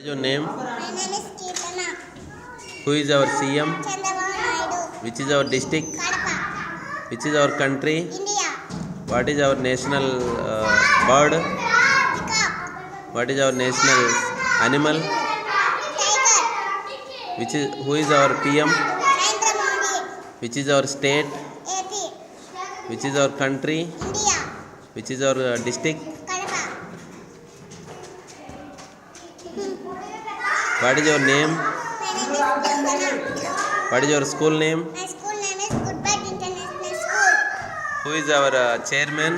What is your name? My name is Kirtana. Who is our CM? Chandrababu Naidu. Which is our district? Kadapa. Which is our country? India. What is our national bird? Peacock. What is our national animal? Tiger. Who is our PM? Narendra Modi. Which is our state? AP. Which is our country? India. Which is our district? Kadapa. What is your name? My name is Kirtana. What is your school name? My school name is Bgood International School. Who is our chairman?